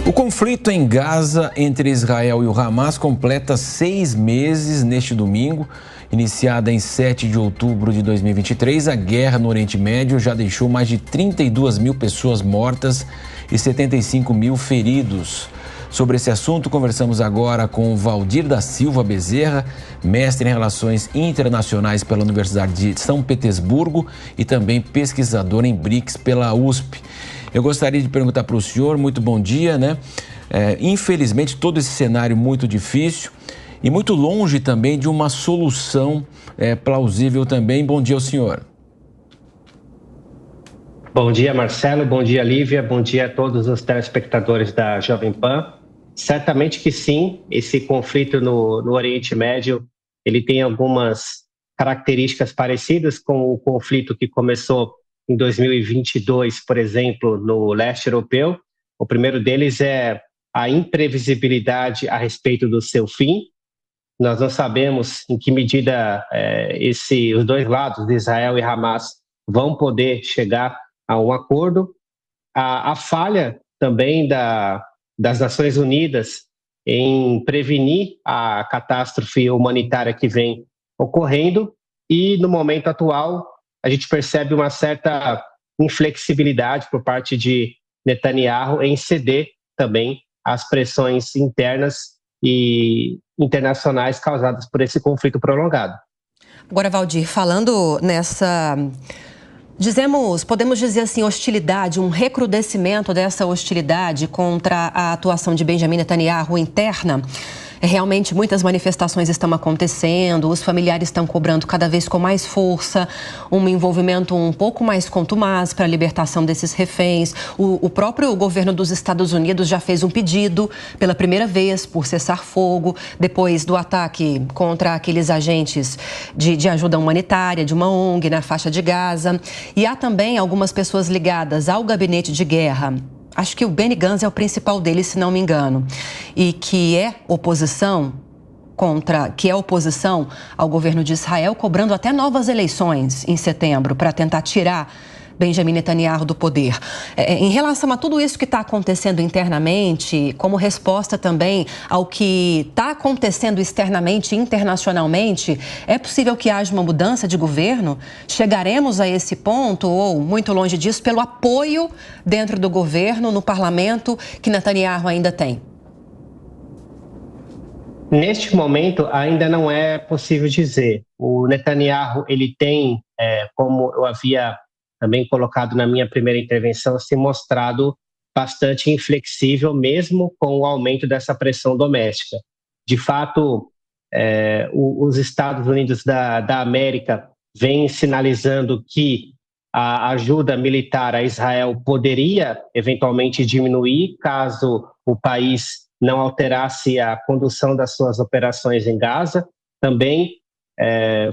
O conflito em Gaza entre Israel e o Hamas completa 6 meses neste domingo. Iniciada em 7 de outubro de 2023, a guerra no Oriente Médio já deixou mais de 32 mil pessoas mortas e 75 mil feridos. Sobre esse assunto, conversamos agora com Valdir da Silva Bezerra, mestre em Relações Internacionais pela Universidade de São Petersburgo e também pesquisador em BRICS pela USP. Eu gostaria de perguntar para o senhor, muito bom dia, né? Infelizmente, todo esse cenário muito difícil e muito longe também de uma solução plausível também. Bom dia ao senhor. Bom dia, Marcelo. Bom dia, Lívia. Bom dia a todos os telespectadores da Jovem Pan. Certamente que sim, esse conflito no Oriente Médio, ele tem algumas características parecidas com o conflito que começou em 2022, por exemplo, no leste europeu. O primeiro deles é a imprevisibilidade a respeito do seu fim. Nós não sabemos em que medida os dois lados, Israel e Hamas, vão poder chegar a um acordo. A falha também das Nações Unidas em prevenir a catástrofe humanitária que vem ocorrendo, e no momento atual a gente percebe uma certa inflexibilidade por parte de Netanyahu em ceder também às pressões internas e internacionais causadas por esse conflito prolongado. Agora, Valdir, falando nessa, podemos dizer assim, hostilidade, um recrudescimento dessa hostilidade contra a atuação de Benjamin Netanyahu interna. Realmente muitas manifestações estão acontecendo, os familiares estão cobrando cada vez com mais força, um envolvimento um pouco mais contumaz para a libertação desses reféns. O próprio governo dos Estados Unidos já fez um pedido pela primeira vez por cessar-fogo, depois do ataque contra aqueles agentes de ajuda humanitária, de uma ONG na faixa de Gaza. E há também algumas pessoas ligadas ao gabinete de guerra. Acho que o Benny Gantz é o principal deles, se não me engano, e que é oposição ao governo de Israel, cobrando até novas eleições em setembro para tentar tirar Benjamin Netanyahu do poder. Em relação a tudo isso que está acontecendo internamente, como resposta também ao que está acontecendo externamente, internacionalmente, é possível que haja uma mudança de governo? Chegaremos a esse ponto, ou muito longe disso, pelo apoio dentro do governo, no parlamento, que Netanyahu ainda tem? Neste momento, ainda não é possível dizer. O Netanyahu, ele tem, como eu havia também colocado na minha primeira intervenção, se mostrado bastante inflexível, mesmo com o aumento dessa pressão doméstica. De fato, os Estados Unidos da América vêm sinalizando que a ajuda militar a Israel poderia eventualmente diminuir caso o país não alterasse a condução das suas operações em Gaza. Também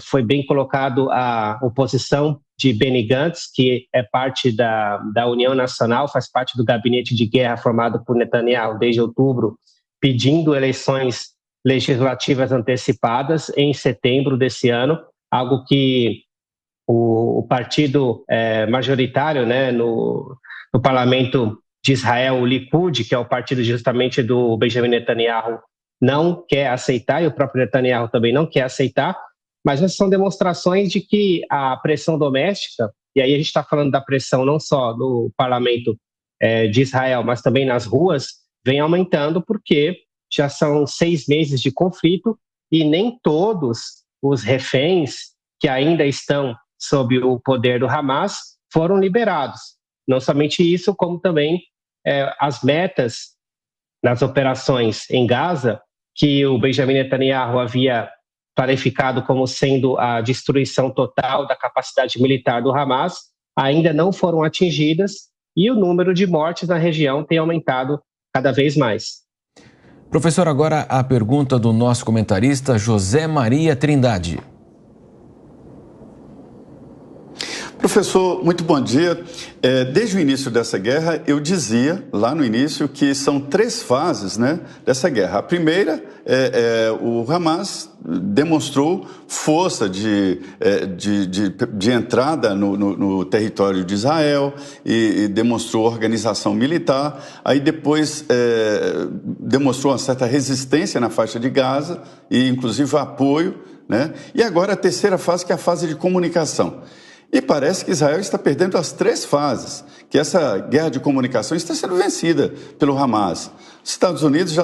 foi bem colocado a oposição de Benny Gantz, que é parte da União Nacional, faz parte do gabinete de guerra formado por Netanyahu desde outubro, pedindo eleições legislativas antecipadas em setembro desse ano, algo que o partido majoritário, né, no parlamento de Israel, o Likud, que é o partido justamente do Benjamin Netanyahu, não quer aceitar, e o próprio Netanyahu também não quer aceitar. Mas essas são demonstrações de que a pressão doméstica, e aí a gente está falando da pressão não só no parlamento de Israel, mas também nas ruas, vem aumentando, porque já são 6 meses de conflito e nem todos os reféns que ainda estão sob o poder do Hamas foram liberados. Não somente isso, como também as metas nas operações em Gaza, que o Benjamin Netanyahu havia clarificado como sendo a destruição total da capacidade militar do Hamas, ainda não foram atingidas, e o número de mortes na região tem aumentado cada vez mais. Professor, agora a pergunta do nosso comentarista José Maria Trindade. Professor, muito bom dia. Desde o início dessa guerra, eu dizia lá no início que são 3 fases, né, dessa guerra. A primeira, o Hamas demonstrou força de entrada no território de Israel e demonstrou organização militar. Aí depois demonstrou uma certa resistência na faixa de Gaza e inclusive apoio, né? E agora a terceira fase, que é a fase de comunicação. E parece que Israel está perdendo as 3 fases, que essa guerra de comunicação está sendo vencida pelo Hamas. Os Estados Unidos já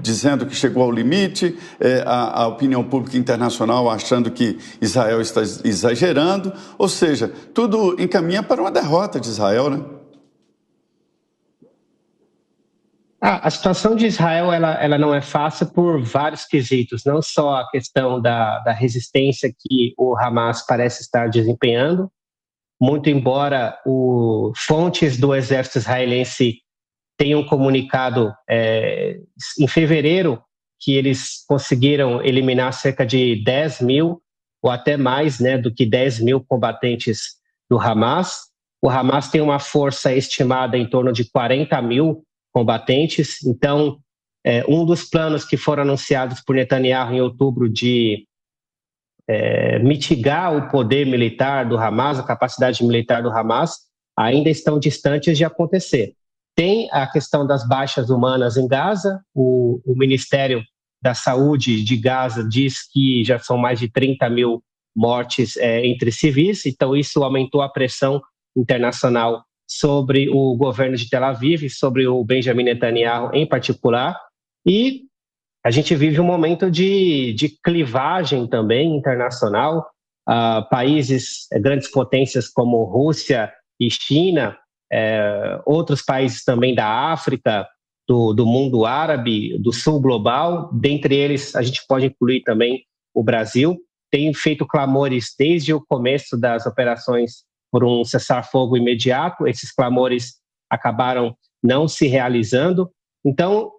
dizendo que chegou ao limite, a opinião pública internacional achando que Israel está exagerando, ou seja, tudo encaminha para uma derrota de Israel, né? A situação de Israel ela não é fácil por vários quesitos, não só a questão da resistência que o Hamas parece estar desempenhando, muito embora fontes do exército israelense tenham comunicado em fevereiro que eles conseguiram eliminar cerca de 10 mil ou até mais, né, do que 10 mil combatentes do Hamas. O Hamas tem uma força estimada em torno de 40 mil combatentes. Então, um dos planos que foram anunciados por Netanyahu em outubro de mitigar o poder militar do Hamas, a capacidade militar do Hamas, ainda estão distantes de acontecer. Tem a questão das baixas humanas em Gaza. O Ministério da Saúde de Gaza diz que já são mais de 30 mil mortes entre civis, então isso aumentou a pressão internacional sobre o governo de Tel Aviv, sobre o Benjamin Netanyahu em particular, e a gente vive um momento de clivagem também internacional. Países, grandes potências como Rússia e China, outros países também da África, do mundo árabe, do sul global, dentre eles a gente pode incluir também o Brasil, tem feito clamores desde o começo das operações por um cessar-fogo imediato. Esses clamores acabaram não se realizando. Então,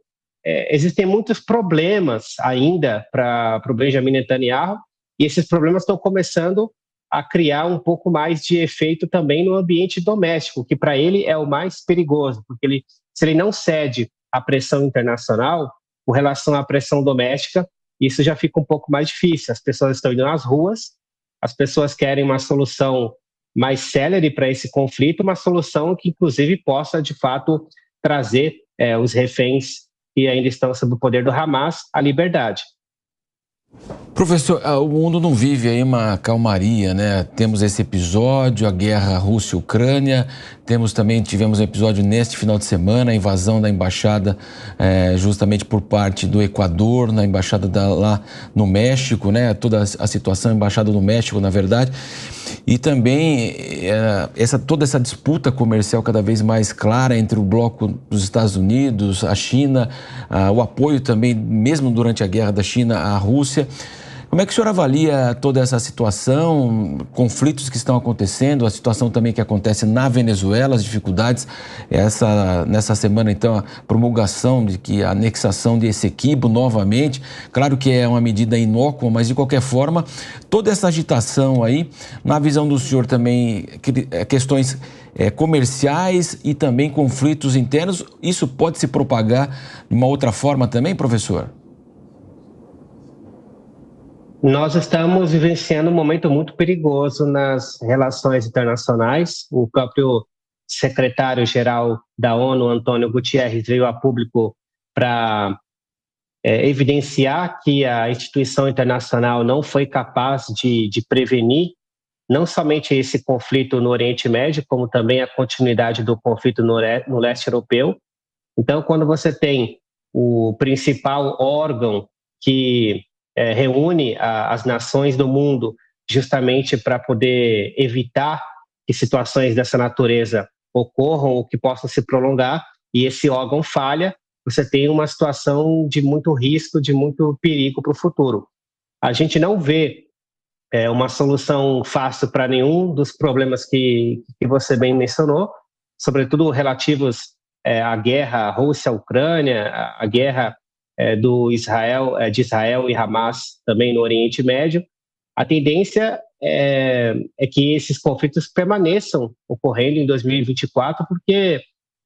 existem muitos problemas ainda para o Benjamin Netanyahu, e esses problemas estão começando a criar um pouco mais de efeito também no ambiente doméstico, que para ele é o mais perigoso, porque se ele não cede à pressão internacional, com relação à pressão doméstica, isso já fica um pouco mais difícil. As pessoas estão indo nas ruas, as pessoas querem uma solução mais célere para esse conflito, uma solução que inclusive possa de fato trazer os reféns que ainda estão sob o poder do Hamas à liberdade. Professor, o mundo não vive aí uma calmaria, né? Temos esse episódio, a guerra Rússia-Ucrânia, tivemos um episódio neste final de semana, a invasão da embaixada justamente por parte do Equador, na embaixada lá no México, né? Toda a situação, a embaixada do México, na verdade. E também toda essa disputa comercial cada vez mais clara entre o bloco dos Estados Unidos, a China, o apoio também, mesmo durante a guerra da China à Rússia. Como é que o senhor avalia toda essa situação, conflitos que estão acontecendo, a situação também que acontece na Venezuela, as dificuldades, nessa semana, então, a promulgação a anexação de Essequibo novamente, claro que é uma medida inócua, mas de qualquer forma, toda essa agitação aí, na visão do senhor também, questões comerciais e também conflitos internos, isso pode se propagar de uma outra forma também, professor? Nós estamos vivenciando um momento muito perigoso nas relações internacionais. O próprio secretário-geral da ONU, Antônio Guterres, veio a público para evidenciar que a instituição internacional não foi capaz de prevenir não somente esse conflito no Oriente Médio, como também a continuidade do conflito no leste europeu. Então, quando você tem o principal órgão que reúne as nações do mundo justamente para poder evitar que situações dessa natureza ocorram ou que possam se prolongar, e esse órgão falha, você tem uma situação de muito risco, de muito perigo para o futuro. A gente não vê uma solução fácil para nenhum dos problemas que você bem mencionou, sobretudo relativos à guerra Rússia-Ucrânia, a guerra de Israel e Hamas também no Oriente Médio. A tendência é que esses conflitos permaneçam ocorrendo em 2024, porque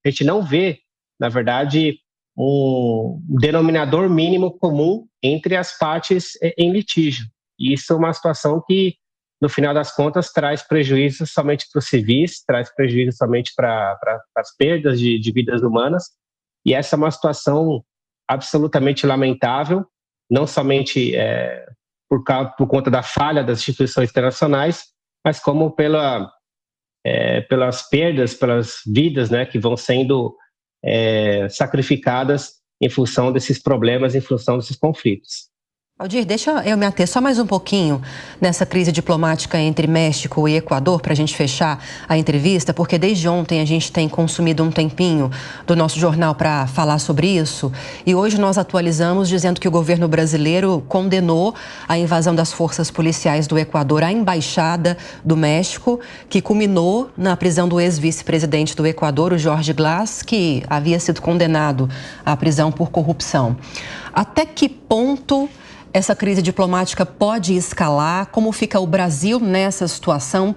a gente não vê, na verdade, um denominador mínimo comum entre as partes em litígio. E isso é uma situação que, no final das contas, traz prejuízo somente para os civis, traz prejuízo somente para as perdas de vidas humanas. E essa é uma situação absolutamente lamentável, não somente por conta da falha das instituições internacionais, mas como pelas perdas, pelas vidas, né, que vão sendo sacrificadas em função desses problemas, em função desses conflitos. Aldir, deixa eu me ater só mais um pouquinho nessa crise diplomática entre México e Equador para a gente fechar a entrevista, porque desde ontem a gente tem consumido um tempinho do nosso jornal para falar sobre isso e hoje nós atualizamos dizendo que o governo brasileiro condenou a invasão das forças policiais do Equador à embaixada do México, que culminou na prisão do ex-vice-presidente do Equador, o Jorge Glass, que havia sido condenado à prisão por corrupção. Até que ponto essa crise diplomática pode escalar? Como fica o Brasil nessa situação?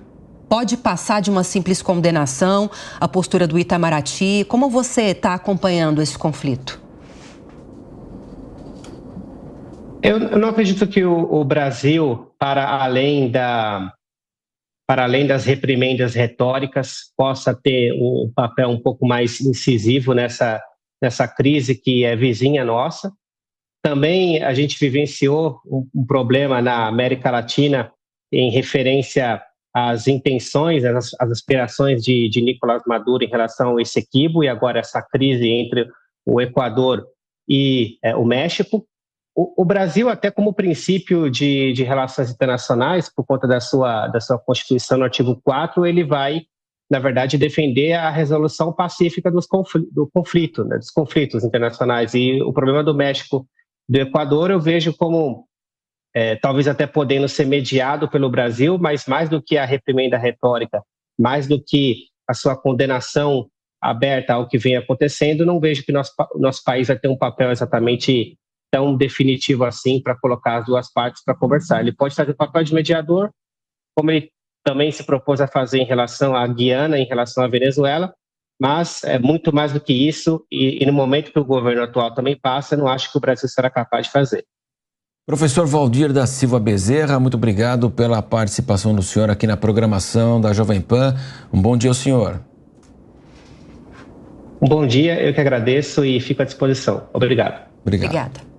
Pode passar de uma simples condenação, a postura do Itamaraty? Como você está acompanhando esse conflito? Eu não acredito que o Brasil, para além das reprimendas retóricas, possa ter um papel um pouco mais incisivo nessa crise que é vizinha nossa. Também a gente vivenciou um problema na América Latina em referência às intenções, às aspirações de Nicolás Maduro em relação ao Essequibo, e agora essa crise entre o Equador e o México. O Brasil, até como princípio de relações internacionais, por conta da sua Constituição, no artigo 4, ele vai, na verdade, defender a resolução pacífica do conflito, né, dos conflitos internacionais. E o problema do México, do Equador, eu vejo como talvez até podendo ser mediado pelo Brasil, mas mais do que a reprimenda retórica, mais do que a sua condenação aberta ao que vem acontecendo, não vejo que nosso país vai ter um papel exatamente tão definitivo assim para colocar as duas partes para conversar. Ele pode fazer o papel de mediador, como ele também se propôs a fazer em relação à Guiana, em relação à Venezuela, mas é muito mais do que isso, e no momento que o governo atual também passa, eu não acho que o Brasil será capaz de fazer. Professor Valdir da Silva Bezerra, muito obrigado pela participação do senhor aqui na programação da Jovem Pan. Um bom dia ao senhor. Um bom dia, eu que agradeço e fico à disposição. Obrigado. Obrigada.